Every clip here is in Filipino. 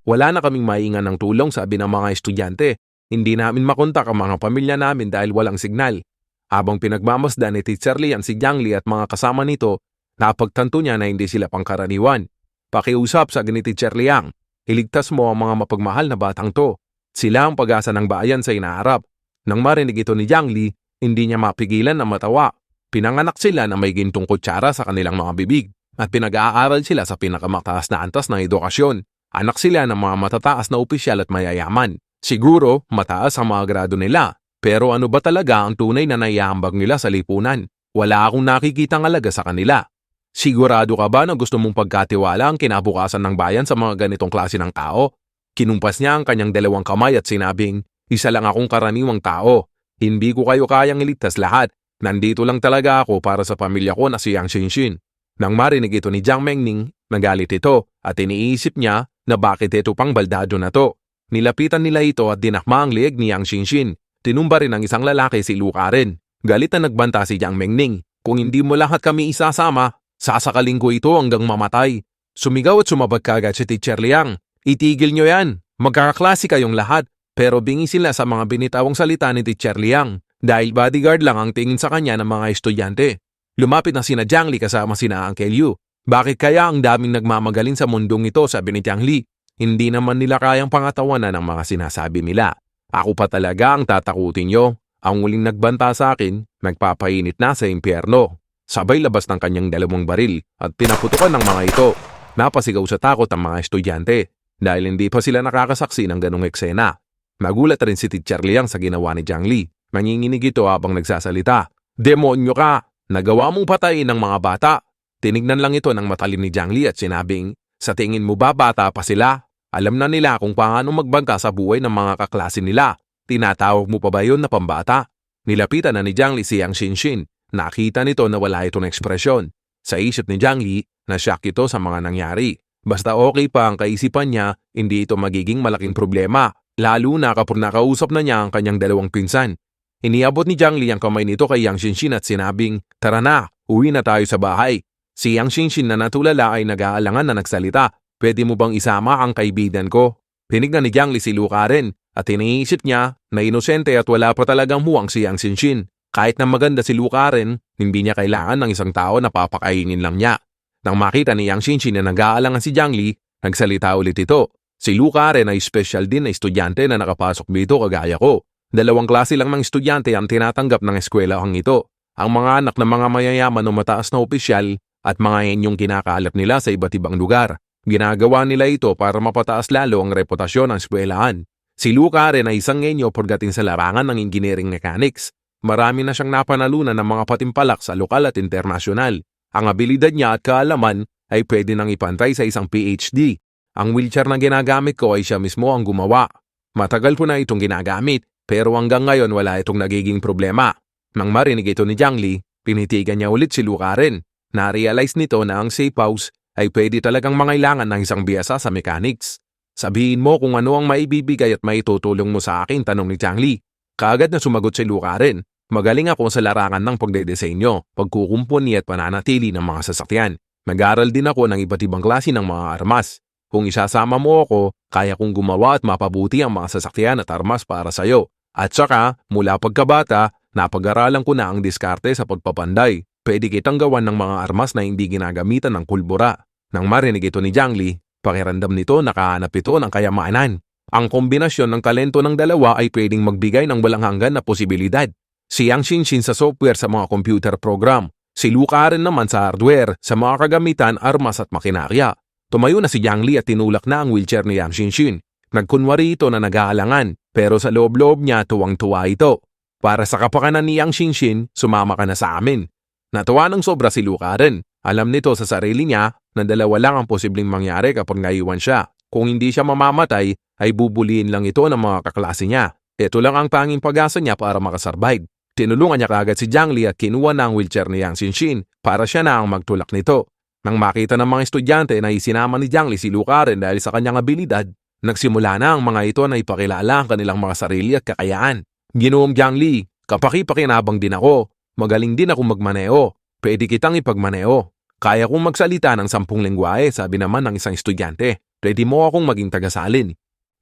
Wala na kaming maingan ng tulong, sabi ng mga estudyante. Hindi namin makontak ang mga pamilya namin dahil walang signal. Habang pinagmamasdan ni Teacher Liang si Jiang Li at mga kasama nito, napagtanto niya na hindi sila pangkaraniwan. Pakiusap sa ni Teacher Liang, iligtas mo ang mga mapagmahal na batang to. Sila ang pag-asa ng bayan sa inaharap. Nang marinig ito ni Jiang Li, hindi niya mapigilan na matawa. Pinanganak sila na may gintong kutsara sa kanilang mga bibig at pinag-aaral sila sa pinakamataas na antas ng edukasyon. Anak sila ng mga matataas na opisyal at mayayaman. Siguro, mataas ang mga grado nila. Pero ano ba talaga ang tunay na naiambag nila sa lipunan? Wala akong nakikitang alaga sa kanila. Sigurado ka ba na gusto mong pagkatiwala ang kinabukasan ng bayan sa mga ganitong klase ng tao? Kinumpas niya ang kanyang dalawang kamay at sinabing, isa lang akong karaniwang tao. Hindi ko kayo kayang iligtas lahat. Nandito lang talaga ako para sa pamilya ko na si Yang Xinxin. Nang marinig ito ni Jiang Mengning, nagalit ito at iniisip niya na bakit ito pang baldado na to. Nilapitan nila ito at dinakma ang lieg ni Yang Xinxin. Tinumba rin ng isang lalaki si Lu Karen. Galit na nagbanta si Jiang Mengning. Kung hindi mo lahat kami isasama, sasakaling ko ito hanggang mamatay. Sumigaw at sumabag kagad si Teacher Liang. Itigil nyo yan. Magkakaklase kayong lahat. Pero bingi sila sa mga binitawang salita ni Teacher Liang dahil bodyguard lang ang tingin sa kanya ng mga estudyante. Lumapit na sina Jiang Li kasama sina Uncle Yu. Bakit kaya ang daming nagmamagaling sa mundong ito, sabi ni Jiang Li. Hindi naman nila kayang pangatawanan ng mga sinasabi nila. Ako pa talaga ang tatakutin nyo. Ang muling nagbanta sa akin, nagpapainit na sa impyerno. Sabay labas ng kanyang dalawang baril at pinaputukan ng mga ito. Napasigaw sa takot ang mga estudyante dahil hindi pa sila nakakasaksi ng ganong eksena. Nagulat rin si Teacher Liang sa ginawa ni Jiang Li. Nanginginig ito habang nagsasalita. Demonyo ka! Nagawa mong patayin ng mga bata. Tinignan lang ito ng matalim ni Jiang Li at sinabing, sa tingin mo ba bata pa sila? Alam na nila kung paano magbanta sa buhay ng mga kaklase nila. Tinatawag mo pa ba yun na pambata? Nilapitan na ni Jiang Li si Yang Xinxin. Nakita nito na wala itong ekspresyon. Sa isip ni Jiang Li, na-shock ito sa mga nangyari. Basta okay pa ang kaisipan niya, hindi ito magiging malaking problema. Lalo na kapag nakausap na niya ang kanyang dalawang pinsan. Iniabot ni Jiang Li ang kamay nito kay Yang Xinxin at sinabing, tara na, uwi na tayo sa bahay. Si Yang Xinxin na natulala ay nag-aalangan na nagsalita. Pwede mo bang isama ang kaibigan ko? Tinignan ni Jiang Li si Lu Karen at iniisip niya na inosente at wala pa talagang muwang si Yang Xinxin. Kahit na maganda si Lu Karen, hindi niya kailangan ng isang tao na papakainin lang niya. Nang makita ni Yang Xinxin na nag-aalangan si Jiang Li, nagsalita ulit ito. Si Lu Karen ay special din na estudyante na nakapasok dito kagaya ko. 2 klase lang ng estudyante ang tinatanggap ng eskwelahang ito. Ang mga anak ng mga mayayaman o mataas na opisyal at mga henyong kinakalat nila sa iba't ibang lugar. Ginagawa nila ito para mapataas lalo ang reputasyon ng eskwelahan. Si Lu Karen ay isang henyo pagdating sa larangan ng engineering mechanics. Marami na siyang napanalunan ng mga patimpalak sa lokal at internasyonal. Ang abilidad niya at kaalaman ay pwede nang ipantay sa isang PhD. Ang wheelchair na ginagamit ko ay siya mismo ang gumawa. Matagal ko na itong ginagamit, pero hanggang ngayon wala itong nagiging problema. Nang marinig ito ni Jiang Li, pinitigan niya ulit si Lu Karen. Na-realize nito na ang safe house ay pwede talagang mangailangan ng isang biyasa sa mechanics. Sabihin mo kung ano ang maibibigay at maitutulong mo sa akin, tanong ni Jiang Li. Kaagad na sumagot si Lu Karen. Magaling ako sa larangan ng pagdedesenyo, pagkukumpuni at pananatili ng mga sasakyan. Nag-aral din ako ng iba't ibang klase ng mga armas. Kung isasama mo ako, kaya kong gumawa at mapabuti ang mga sasakyan at armas para sa'yo. At saka, mula pagkabata, napag-aralan ko na ang diskarte sa pagpapanday. Pwede kitang gawan ng mga armas na hindi ginagamitan ng pulbura. Nang marinig ito ni Jiang Li, pakiramdam nito nakahanap ito ng kayamanan. Ang kombinasyon ng talento ng dalawa ay pwedeng magbigay ng walang hanggan na posibilidad. Si Yang Xinxin sa software sa mga computer program. Si Lu Karen naman sa hardware, sa mga kagamitan, armas at makinarya. Tumayo na si Jiang Li at tinulak na ang wheelchair ni Yang Xinxin. Nagkunwari ito na nag-aalangan, pero sa loob-loob niya tuwang-tuwa ito. Para sa kapakanan ni Yang Xinxin, sumama ka na sa amin. Natuwa ng sobra si Lu Karen. Alam nito sa sarili niya na dalawa lang ang posibleng mangyari kapag naiwan siya. Kung hindi siya mamamatay, ay bubuliin lang ito ng mga kaklase niya. Ito lang ang tanging pag-asa niya para makasurvive. Tinulungan niya kaagad si Jiang Li at kinuha na ang wheelchair ni Yang Xinxin para siya na ang magtulak nito. Nang makita ng mga estudyante na isinama ni Jiang Li si Lu Karen dahil sa kanyang abilidad, nagsimula na ang mga ito na ipakilala ang kanilang mga sarili at kakayaan. Ginoong Jiang Li, kapaki-pakinabang din ako. Magaling din ako magmaneo. Pwede kitang ipagmaneo. Kaya kong magsalita ng 10 lengguwahe, sabi naman ng isang estudyante. pwede mo akong maging tagasalin.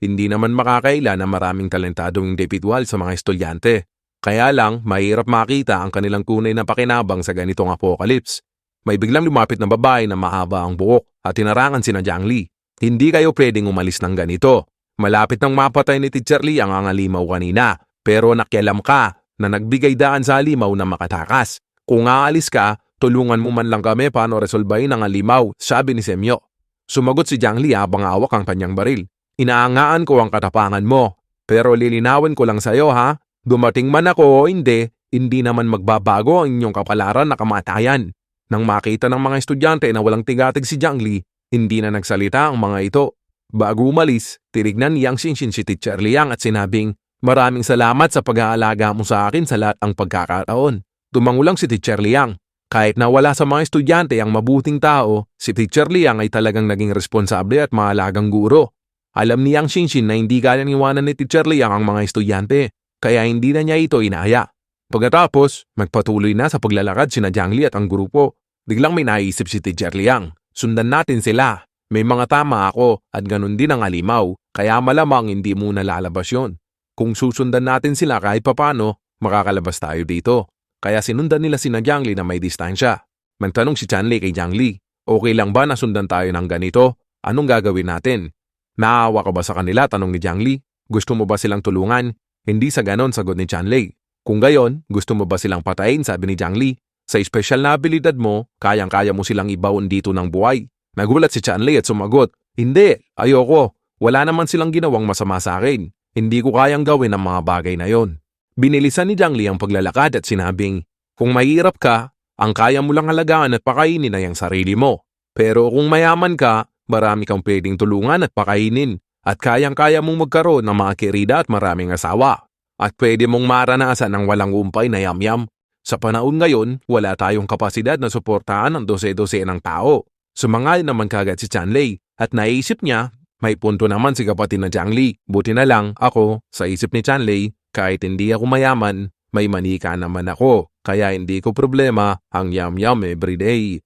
Hindi naman makakaila na maraming talentadong individual sa mga estudyante. Kaya lang, mahirap makita ang kanilang tunay na pakinabang sa ganitong apocalypse. May biglang lumapit na babae na mahaba ang buhok at tinarangan sina Jiang Li. Hindi kayo pwedeng umalis ng ganito. Malapit nang mapatay ni Teacher Lee ang angalimaw kanina, pero nakialam ka na nagbigay daan sa halimaw na makatakas. Kung aalis ka, tulungan mo man lang kami paano resolbahin ang halimaw, sabi ni Semyo. Sumagot si Jiang Li habang hawak ang kanyang baril. Inaangaan ko ang katapangan mo, pero lilinawin ko lang sa'yo ha, dumating man ako o hindi naman magbabago ang inyong kapalaran na kamatayan. Nang makita ng mga estudyante na walang tigatig si Jiang Li, hindi na nagsalita ang mga ito. Bago umalis, tinignan ni Yang Xinshin si Teacher Liang at sinabing, "Maraming salamat sa pag-aalaga mo sa akin sa lahat ang pagkakataon." Tumangulang si Teacher Liang. Kahit na wala sa mga estudyante ang mabuting tao, si Teacher Liang ay talagang naging responsable at maalagang guro. Alam ni Yang Xinshin na hindi kayang iwanan ni Teacher Liang ang mga estudyante, kaya hindi na niya ito inaya. Pagkatapos, magpatuloy na sa paglalakad sina Jiang Li at ang grupo. Biglang may naisip si Teacher Liang. Sundan natin sila. May mga tama ako at ganun din ang halimaw, kaya malamang hindi muna lalabas yun. Kung susundan natin sila kahit papano, makakalabas tayo dito. Kaya sinundan nila sina Jiang Li na may distansya. Magtanong si Chanlei kay Jiang Li, "Okay lang ba na sundan tayo ng ganito? Anong gagawin natin?" "Naawa ka ba sa kanila?" tanong ni Jiang Li. "Gusto mo ba silang tulungan?" "Hindi sa ganon," sagot ni Chanlei. "Kung gayon, gusto mo ba silang patayin?" sabi ni Jiang Li. "Sa espesyal na abilidad mo, kayang-kaya mo silang ibaon dito ng buhay." Nagulat si Chanlei at sumagot, "Hindi, ayoko. Wala naman silang ginawang masama sa akin. Hindi ko kayang gawin ang mga bagay na yon." Binilisan ni Jiang Li ang paglalakad at sinabing, "Kung mahirap ka, ang kaya mo lang alagaan at pakainin ay ang sarili mo. Pero kung mayaman ka, marami kang pwedeng tulungan at pakainin. At kayang-kaya mong magkaroon ng mga kirida at maraming asawa. At pwede mong maranasan ang walang umpay na yamyam. Sa panahon ngayon, wala tayong kapasidad na suportahan ang dose-dose ng tao." Sumangayon naman kagad si Chanlei at naisip niya, may punto naman si kapatid na Jiang Li. Buti na lang ako, sa isip ni Chanlei, kahit hindi ako mayaman, may manika naman ako. Kaya hindi ko problema ang yam-yam everyday.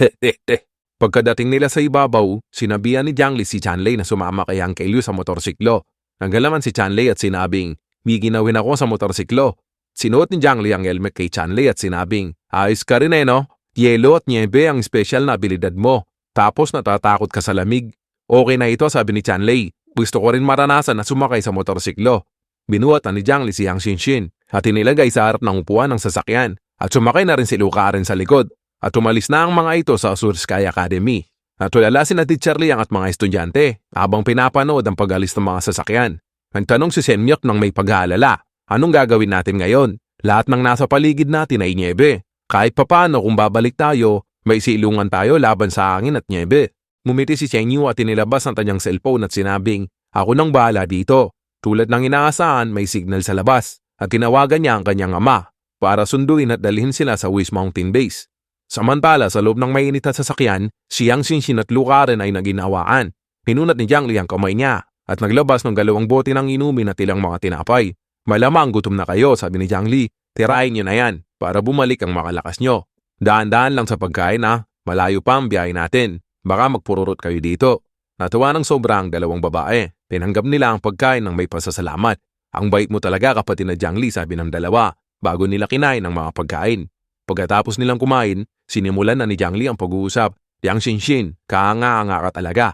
Pagkadating nila sa ibabaw, sinabihan ni Jiang Li si Chanlei na sumama kay Uncle Liu sa motorsiklo. Nanggalaman si Chanlei at sinabing, "May ginawin ako sa motorsiklo." Sinuot ni Jiang Li ang helmet kay Chanlei at sinabing, "Ayos ka rin no? Yelo at niebe ang special na abilidad mo. Tapos natatakot ka sa lamig." "Okay na ito," sabi ni Chanlei. "Gusto ko rin maranasan na sumakay sa motorsiklo." Binuhat ni Jiang Li si Yang Xinshin at inilagay sa harap ng upuan ng sasakyan at sumakay na rin si Lu Karen sa likod at umalis na ang mga ito sa Azure Sky Academy. Natulala si na Teacher Liang at mga estudyante habang pinapanood ang pag-alis ng mga sasakyan. Nagtanong si Semyok ng may pag-aalala, "Anong gagawin natin ngayon? Lahat ng nasa paligid natin ay niebe. Kahit papano kung babalik tayo, may silungan tayo laban sa hangin at niebe." Ngumiti si Cheng Yu at inilabas ang kanyang cellphone at sinabing, "Ako nang bahala dito." Tulad ng inaasahan, may signal sa labas at tinawagan niya ang kanyang ama para sunduin at dalhin sila sa Wish Mountain Base. Samantala, sa loob ng mainit na sasakyan, si Yang Xinshin at Lu Karen ay naginawaan. Pinunat ni Jiang Li ang kamay niya at naglabas ng 2 bote ng inumin at ilang mga tinapay. "Malamang gutom na kayo," sabi ni Jiang Li. "Tirahin niyo na yan para bumalik ang makalakas niyo. Daan-daan lang sa pagkain malayo pa ang biyahe natin. Baka magpururot kayo dito." Natuwa ng sobra ang 2 babae. Tinanggap nila ang pagkain ng may pasasalamat. "Ang bait mo talaga kapatid na Jiang Li," sabi ng dalawa bago nila kinain ang mga pagkain. Pagkatapos nilang kumain, sinimulan na ni Jiang Li ang pag-uusap. "Yang Xinshin, kaanga-anga ka talaga."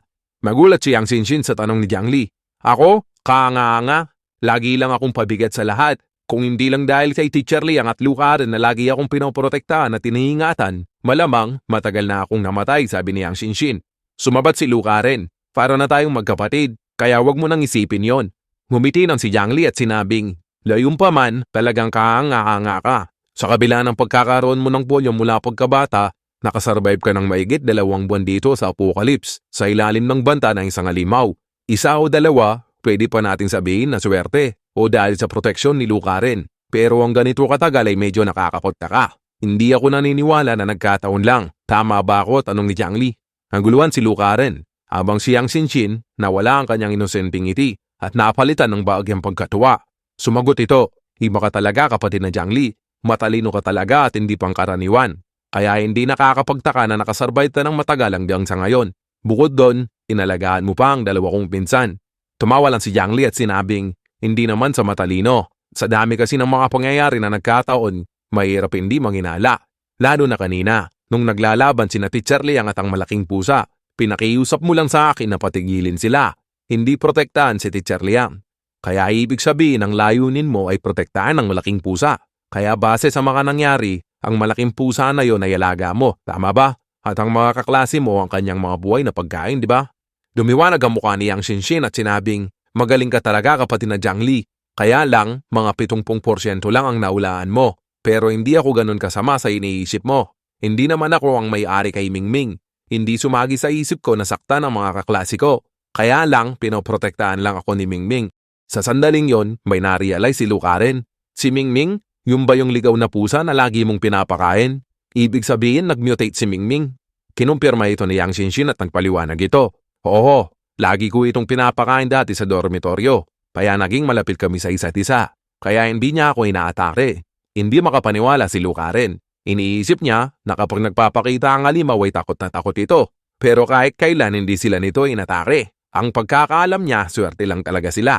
Magulat si Yang Xinshin sa tanong ni Jiang Li. "Ako? Kaanga-anga? Lagi lang akong pabigat sa lahat. Kung hindi lang dahil kay Teacher Liang at Lu Karen na lagi akong pinoprotektahan at iniingatan, malamang matagal na akong namatay," sabi ni Yang Xinshin. Sumabat si Lu Karen, "Para na tayong magkapatid, kaya wag mo nang isipin yon." Ngumiti ng si Jiang Li at sinabing, "Layong pa man, talagang kaanga-anga ka. Sa kabila ng pagkakaroon mo ng polio mula pagkabata, nakasurvive ka ng maigit 2 buwan dito sa apocalypse sa ilalim ng banta ng isang halimaw. Isa o 2, pwede pa nating sabihin na swerte o dahil sa proteksyon ni Lu Karen. Pero ang ganito katagal ay medyo nakakapagtaka. Hindi ako naniniwala na nagkataon lang. Tama ba ako?" tanong ni Jiang Li. Naguluhan si Lu Karen habang si Yang Xinshin nawala ang kanyang inosenteng ngiti at napalitan ng bahagyang pagkatuwa. Sumagot ito, "Iba ka talaga kapatid na Jiang Li. Matalino ka talaga at hindi pangkaraniwan. Kaya hindi nakakapagtaka na nakasurvive ka ng matagal hanggang sa ngayon. Bukod doon, Inalagaan mo pa ang dalawa kong pinsan. Tumawa lang si Jiang Li at sinabing, hindi naman sa matalino. Sa dami kasi ng mga pangyayari na nagkataon, mahirap hindi manginala. Lalo na kanina, nung naglalaban sina Teacher Liang at ang malaking pusa, pinakiusap mo lang sa akin na patigilin sila. Hindi protektahan si Teacher Liang. Kaya ibig sabihin ang layunin mo ay protektahan ang malaking pusa. Kaya base sa mga nangyari, ang malaking pusa na yon ay alaga mo. Tama ba? At ang mga kaklase mo ang kanyang mga buhay na pagkain, di ba? Dumiwanag ang mukha ni Yang Xinshin at sinabing, magaling ka talaga kapatid na Jiang Li. Kaya lang, mga 70% lang ang naulaan mo. Pero hindi ako ganun kasama sa iniisip mo. Hindi naman ako ang may-ari kay Mingming. Hindi sumagi sa isip ko na saktan ang mga kaklase ko. Kaya lang, pinoprotektahan lang ako ni Mingming. Sa sandaling yon, may narealize si Luca rin. Si Mingming, yung ba yung ligaw na pusa na lagi mong pinapakain? Ibig sabihin, nag-mutate si Mingming. Kinumpirma ito ni Yang Xinshin at nagpaliwanag ito. Oo, lagi ko itong pinapakain dati sa dormitoryo. Kaya naging malapit kami sa isa't isa. Kaya hindi niya ako inaatake. Hindi makapaniwala si Luca rin. Iniisip niya na kapag nagpapakita ang alimaw ay takot na takot ito. Pero kahit kailan hindi sila nito inatake. Ang pagkakaalam niya, swerte lang talaga sila.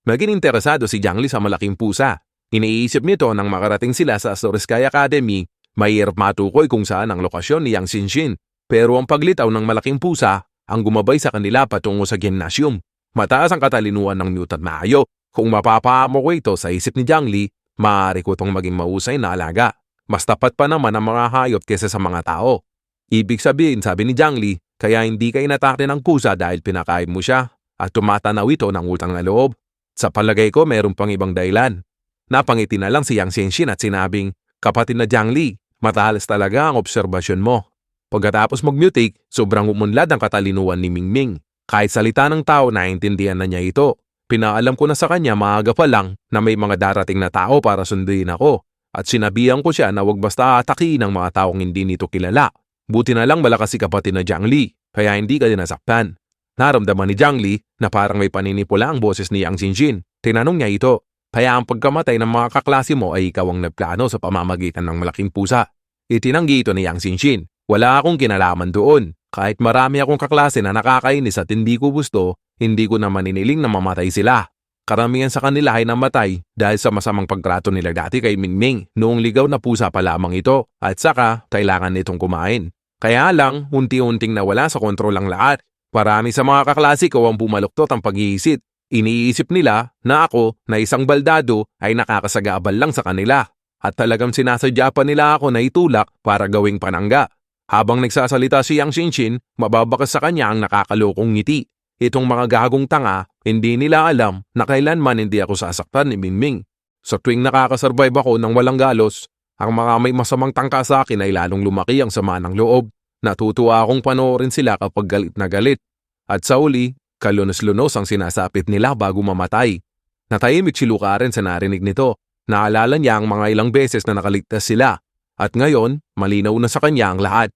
Maging interesado si Jiang Li sa malaking pusa. Iniisip nito nang makarating sila sa Azure Sky Academy, mahirap matukoy kung saan ang lokasyon ni Yang Xinshin. Pero ang paglitaw ng malaking pusa ang gumabay sa kanila patungo sa gymnasium. Mataas ang katalinuhan ng mutant na ayo. Kung mapapaamo ko ito sa isip ni Jiang Li, maaari ko itong maging mahusay na alaga. Mas tapat pa naman ang mga hayop kesa sa mga tao. Ibig sabihin, sabi ni Jiang Li, kaya hindi ka inatake ng pusa dahil pinakain mo siya at tumatanaw ito ng utang na loob. Sa palagay ko, mayroon pang ibang dahilan. Napangiti na lang si Yang Xinshin at sinabing, kapatid na Jiang Li, matalas talaga ang obserbasyon mo. Pagkatapos mag-mutate, sobrang umunlad ang katalinuhan ni Mingming. Kahit salita ng tao, naiintindihan na niya ito. Pinaalam ko na sa kanya maaga pa lang na may mga darating na tao para sunduin ako. At sinabihan ko siya na wag basta atakiin ng mga taong hindi nito kilala. Buti na lang malakas si kapatid na Jiang Li, kaya hindi ka dinasaktan. Naramdaman ni Jiang Li na parang may paninipula ang boses ni Yang Xinshin. Tinanong niya ito, kaya ang pagkamatay ng mga kaklase mo ay ikaw ang nagplano sa pamamagitan ng malaking pusa. Itinanggi ito ni Yang Xinshin. Wala akong kinalaman doon. Kahit marami akong kaklase na nakakainis at hindi ko gusto, hindi ko naman iniling na mamatay sila. Karamihan sa kanila ay namatay dahil sa masamang pagtrato nila dati kay Mingming noong ligaw na pusa pa lamang ito at saka kailangan nitong kumain. Kaya lang, unti-unting nawala sa kontrol ang lahat. Parami sa mga kaklase ko ang bumaluktot ang pag-iisip. Iniisip nila na ako na isang baldado ay nakakasagabal lang sa kanila at talagang sinasadya pa nila ako na itulak para gawing panangga. Habang nagsasalita si Yang Xinshin, mababakas sa kanya ang nakakalokong ngiti. Itong mga gagong tanga, hindi nila alam na kailanman hindi ako sasaktan ni Mingming. Sa tuwing nakakasurvive ako ng walang galos, ang mga may masamang tangka sa akin ay lalong lumaki ang sama ng loob. Natutuwa akong panoorin sila kapag galit na galit. At sa uli, kalunos-lunos ang sinasapit nila bago mamatay. Natahimik si Luca rin sa narinig nito. Naalala niya ang mga ilang beses na nakaligtas sila. At ngayon, malinaw na sa kanya ang lahat.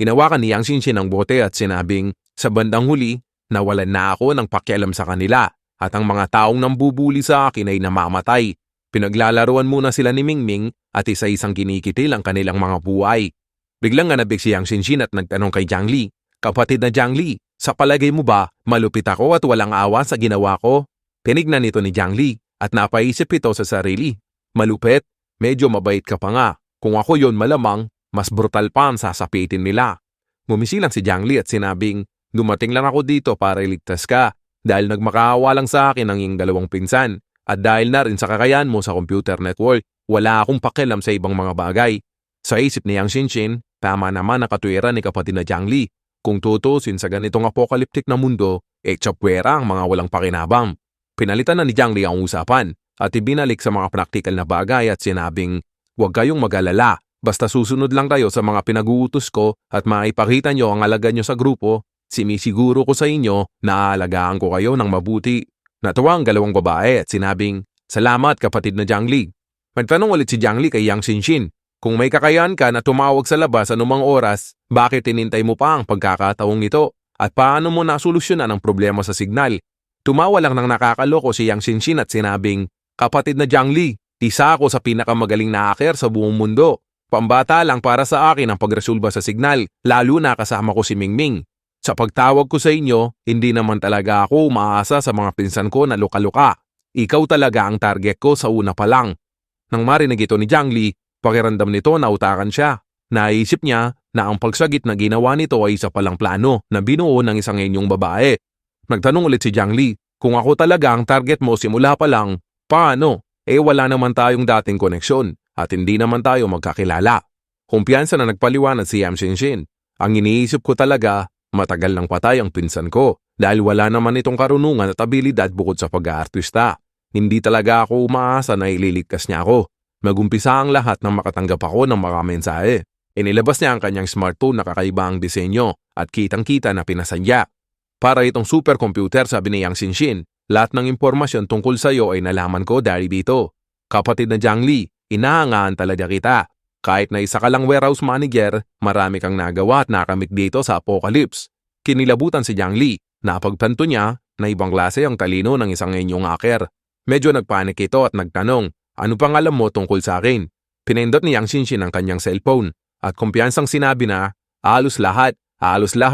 Hinawakan ni Yang Xinshin ang bote at sinabing, sa bandang huli, nawalan na ako ng pakialam sa kanila at ang mga taong nambubuli sa akin ay namamatay. Pinaglalaruan muna sila ni Mingming at isa-isang kinikitil ang kanilang mga buhay. Biglang nanabig si Yang Xinshin at nagtanong kay Jiang Li, kapatid na Jiang Li, sa palagay mo ba malupit ako at walang awa sa ginawa ko? Tinignan nito ni Jiang Li at napaisip ito sa sarili. Malupit? Medyo mabait ka pa nga. Kung ako yon malamang, mas brutal pa ang sasapitin nila. Ngumisi lang si Jiang Li at sinabing, dumating lang ako dito para iligtas ka dahil nagmakaawa lang sa akin ang iyong dalawang pinsan at dahil na rin sa kakayahan mo sa computer network, wala akong pakialam sa ibang mga bagay. Sa isip ni Yang Xinshin, tama naman ang katuwiran ni kapatid na Jiang Li. Kung tutusin sa ganitong apokaliptik na mundo, tsapwera ang mga walang pakinabang. Pinalitan na ni Jiang Li ang usapan at ibinalik sa mga praktikal na bagay at sinabing, huwag kayong mag-alala. Basta susunod lang kayo sa mga pinag-uutos ko at maipakita nyo ang alaga nyo sa grupo, sinisiguro ko sa inyo na aalagaan ko kayo ng mabuti. Natuwa ang dalawang babae at sinabing, salamat kapatid na Jiang Li. Magtanong ulit si Jiang Li kay Yang Xinshin, kung may kakayahan ka na tumawag sa labas anumang oras, bakit tinintay mo pa ang pagkakataong ito? At paano mo nasolusyonan ang problema sa signal? Tumawa lang ng nakakaloko si Yang Xinshin at sinabing, kapatid na Jiang Li, isa ako sa pinakamagaling na hacker sa buong mundo. Pambata lang para sa akin ang pagresolba sa signal, lalo na kasama ko si Mingming. Sa pagtawag ko sa inyo, hindi naman talaga ako umaasa sa mga pinsan ko na luka-luka. Ikaw talaga ang target ko sa una pa lang. Nang marinig ito ni Jiangli, pakiramdam nito na utakan siya. Naisip niya na ang pagsagit na ginawa nito ay isa palang plano na binuo ng isang inyong babae. Nagtanong ulit si Jiangli, kung ako talaga ang target mo simula pa lang, paano? Wala naman tayong dating koneksyon at hindi naman tayo magkakilala. Kumpiyansa na nagpaliwanag si Yang Shinshin. Ang iniisip ko talaga, matagal nang patay ang pinsan ko dahil wala naman itong karunungan at abilidad bukod sa pag-aartista. Hindi talaga ako umaasa na ililigtas niya ako. Magumpisa ang lahat nang makatanggap ako ng mga mensahe. Inilabas niya ang kanyang smartphone na kakaiba ang disenyo at kitang-kita na pinasadya. Para itong supercomputer, sabi ni Yang Shinshin, lahat ng impormasyon tungkol sa iyo ay nalaman ko dahil dito. Kapatid na Jiangli, inahangaan talaga kita. Kahit na isa ka lang warehouse manager, marami kang nagawa at nakamit dito sa Apocalypse. Kinilabutan si Jiangli, napagtanto niya na ibang klase ang talino ng isang inyong hacker. Medyo nagpanik ito at nagtanong, ano pang alam mo tungkol sa akin? Pinindot ni Yang Shinshin ang kanyang cellphone at kumpiyansang sinabi na, halos lahat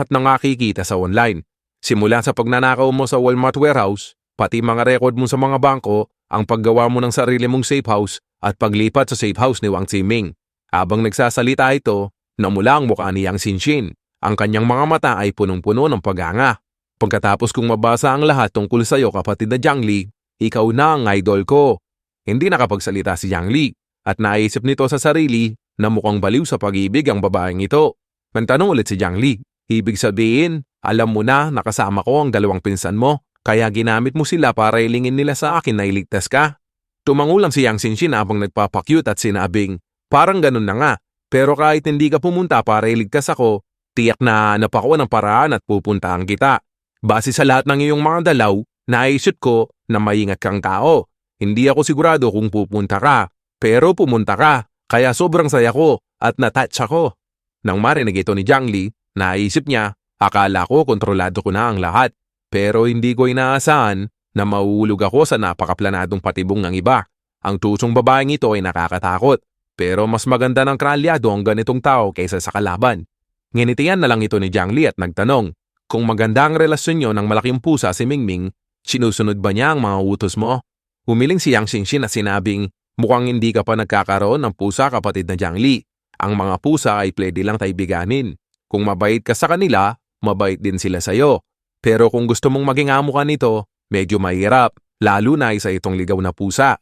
ng nakikita sa online. Simula sa pagnanakaw mo sa Walmart warehouse, pati mga record mo sa mga bangko, ang paggawa mo ng sarili mong safe house at paglipat sa safe house ni Wang Ziming. Habang nagsasalita ito, namula ang mukha ni Yang Shinshin. Ang kanyang mga mata ay punong-puno ng paganga. Pagkatapos kong mabasa ang lahat tungkol sa iyo, kapatid na Jiangli, ikaw na ang idol ko. Hindi nakapagsalita si Jiangli at naisip nito sa sarili na mukhang baliw sa pag-ibig ang babaeng ito. Mantanong ulit si Jiangli, ibig sabihin, alam mo na nakasama ko ang dalawang pinsan mo, kaya ginamit mo sila para ilingin nila sa akin na iligtas ka? Tumangulang si Yang Shinshin habang nagpapakyut at sinabing, parang ganun na nga, pero kahit hindi ka pumunta para iligtas ako, tiyak na hanap ako ng paraan at pupuntahan kita. Base sa lahat ng iyong mga dalaw, naisip ko na maingat kang tao. Hindi ako sigurado kung pupunta ka, pero pumunta ka, kaya sobrang saya ko at natouch ako. Nang marinig ito ni Jiangli, naisip niya, akala ko kontrolado ko na ang lahat, pero hindi ko inaasahan na mauulog ako sa napakaplanadong patibong ng iba. Ang tusong babaeng ito ay nakakatakot, pero mas maganda ng kralyado ang ganitong tao kaysa sa kalaban. Nginitian na lang ito ni Jiangli at nagtanong, kung maganda ang relasyon niyo ng malaking pusa si Mingming, sinusunod ba niya ang mga utos mo? Humiling si Yang Shinshin at sinabing, mukhang hindi ka pa nagkakaroon ng pusa, kapatid na Jiangli. Ang mga pusa ay pwede lang taibiganin. Kung mabait ka sa kanila, mabait din sila sa'yo. Pero kung gusto mong maging amo ka nito, medyo mahirap, lalo na isa itong ligaw na pusa.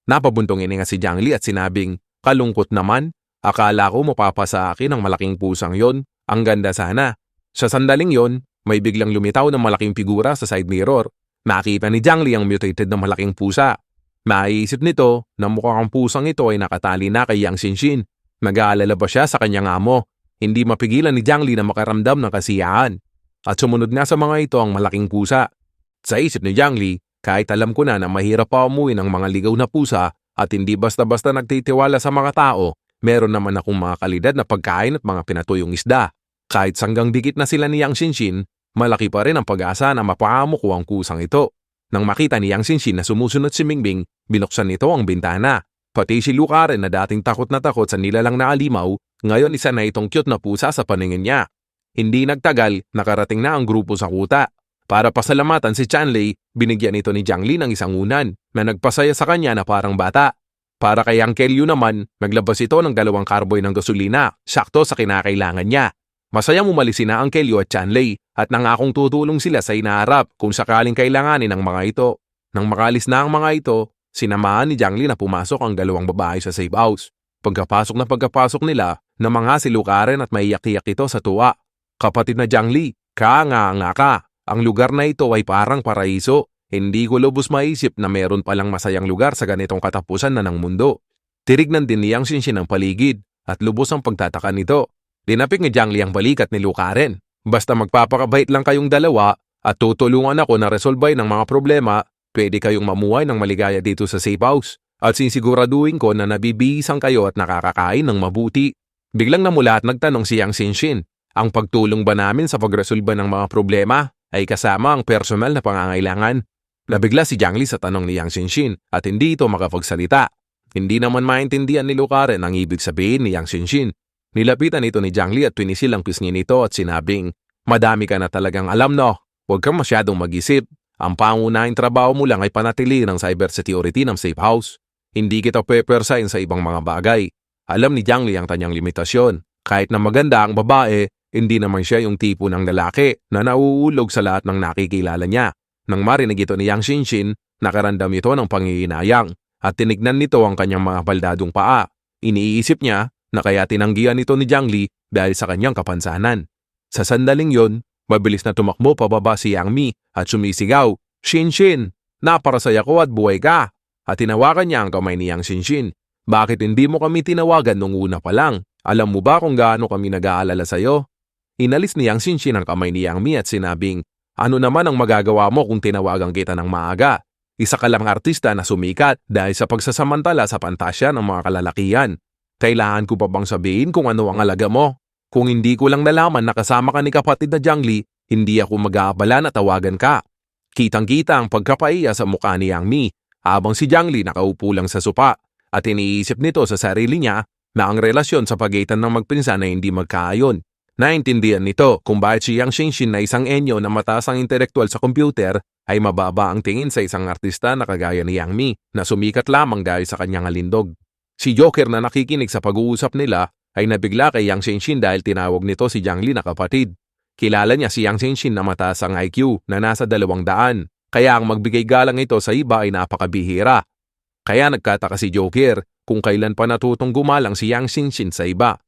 Napabuntong ininga si Jiangli at sinabing, kalungkot naman, akala ko mapapasa akin ang malaking pusang yon. Ang ganda sana. Sa sandaling yon, may biglang lumitaw ng malaking figura sa side mirror. Nakita ni Jiangli ang mutated na malaking pusa. Maiisip nito na mukhang ang pusang ito ay nakatali na kay Yang Shinshin. Nag-aalala ba siya sa kanyang amo? Hindi mapigilan ni Jiangli na makaramdam ng kasiyahan. At sumunod nga sa mga ito ang malaking pusa. Sa isip ni Jiangli, kahit alam ko na mahirap pa umuwi ng mga ligaw na pusa at hindi basta-basta nagtitiwala sa mga tao, meron naman akong mga kalidad na pagkain at mga pinatuyong isda. Kahit sanggang dikit na sila ni Yang Shinshin, malaki pa rin ang pag-asa na mapaamo ko ang kusang ito. Nang makita ni Yang Shinshin na sumusunod si Mingming, binuksan nito ang bintana. Pati si Luca rin na dating takot na takot sa nilalang na alimaw, ngayon isa na itong cute na pusa sa paningin niya. Hindi nagtagal, nakarating na ang grupo sa kuta. Para pasalamatan si Chanley, binigyan ito ni Jiangli ng isang unan na nagpasaya sa kanya na parang bata. Para kay Yang Kelyu naman, naglabas ito ng 2 karboy ng gasolina, sakto sa kinakailangan niya. Masayang umalis sina Ang Kelyu at Chanley at nangakong tutulong sila sa inaharap kung sakaling kailanganin ng mga ito. Nang makalis na ang mga ito, sinamahan ni Jiangli na pumasok ang 2 babae sa safe house. Pagkapasok nila, namanga si Lucaren at maiyak-iyak ito sa tuwa. Kapatid na Jiangli, nga ka. Ang lugar na ito ay parang paraiso. Hindi ko lubos maisip na meron palang masayang lugar sa ganitong katapusan na ng mundo. Tirignan din ni Yang Shinshin ang paligid at lubos ang pagtataka nito. Dinapik ni Jiangli ang balikat ni Lucaren. Basta magpapakabait lang kayong dalawa at tutulungan ako na resolbahin ng mga problema, pwede kayong mamuhay ng maligaya dito sa safe house. At sinsiguraduhin ko na nabibihisang kayo at nakakakain ng mabuti. Biglang namula at nagtanong si Yang Shinshin, ang pagtulong ba namin sa pagresolba ng mga problema ay kasama ang personal na pangangailangan? Nabigla si Jiangli sa tanong ni Yang Shinshin at hindi ito makapagsalita. Hindi naman maintindihan ni Lucaren ang ibig sabihin ni Yang Shinshin. Nilapitan ito ni Jiangli at twinisil ang pisngi nito at sinabing, Madami ka na talagang alam, no? Huwag kang masyadong mag-isip. Ang pangunahing trabaho mo lang ay panatilihin ang cybersecurity ng safe house. Hindi kita pepersain sa ibang mga bagay. Alam ni Jiang Li ang kanyang limitasyon. Kahit na maganda ang babae, hindi naman siya yung tipo ng lalaki na nauulog sa lahat ng nakikilala niya. Nang marinig ito ni Yang Xinshin, nakaramdam ito ng pangihinayang at tinignan nito ang kanyang mga baldadong paa. Iniisip niya na kaya tinanggihan ito ni Jiang Li dahil sa kanyang kapansanan. Sa sandaling yon, mabilis na tumakbo pababa si Yang Mi at sumisigaw, "Xinshin, naparasaya ko at buhay ka!" At tinawagan niya ang kamay ni Yang Xinshin. "Bakit hindi mo kami tinawagan nung una pa lang? Alam mo ba kung gaano kami nag-aalala sa'yo?" Inalis ni Yang Xinshin ang kamay ni Yang Mi at sinabing, "Ano naman ang magagawa mo kung tinawagan kita ng maaga? Isa ka lang artista na sumikat dahil sa pagsasamantala sa pantasya ng mga kalalakihan. Kailangan ko pa bang sabihin kung ano ang alaga mo? Kung hindi ko lang nalaman na kasama ka ni kapatid na Jiang Li, hindi ako mag-aabala na tawagan ka." Kitang-kita ang pagkapaiya sa mukha ni Yang Mi habang si Jiang Li nakaupo lang sa sopa at iniisip nito sa sarili niya na ang relasyon sa pagitan ng magpinsan ay hindi magkaayon. Naintindihan nito kung bakit si Yang Xinshin na isang enyo na mataas ang intelektual sa computer ay mababa ang tingin sa isang artista na kagaya ni Yang Mi na sumikat lamang dahil sa kanyang alindog. Si Joker na nakikinig sa pag-uusap nila ay nabigla kay Yang Xinshin dahil tinawag nito si Jiang Li na kapatid. Kilala niya si Yang Xinshin na mataas ang IQ na nasa 200, kaya ang magbigay galang ito sa iba ay napakabihira. Kaya nagkataka si Joker kung kailan pa natutong gumalang si Yang Xinshin sa iba.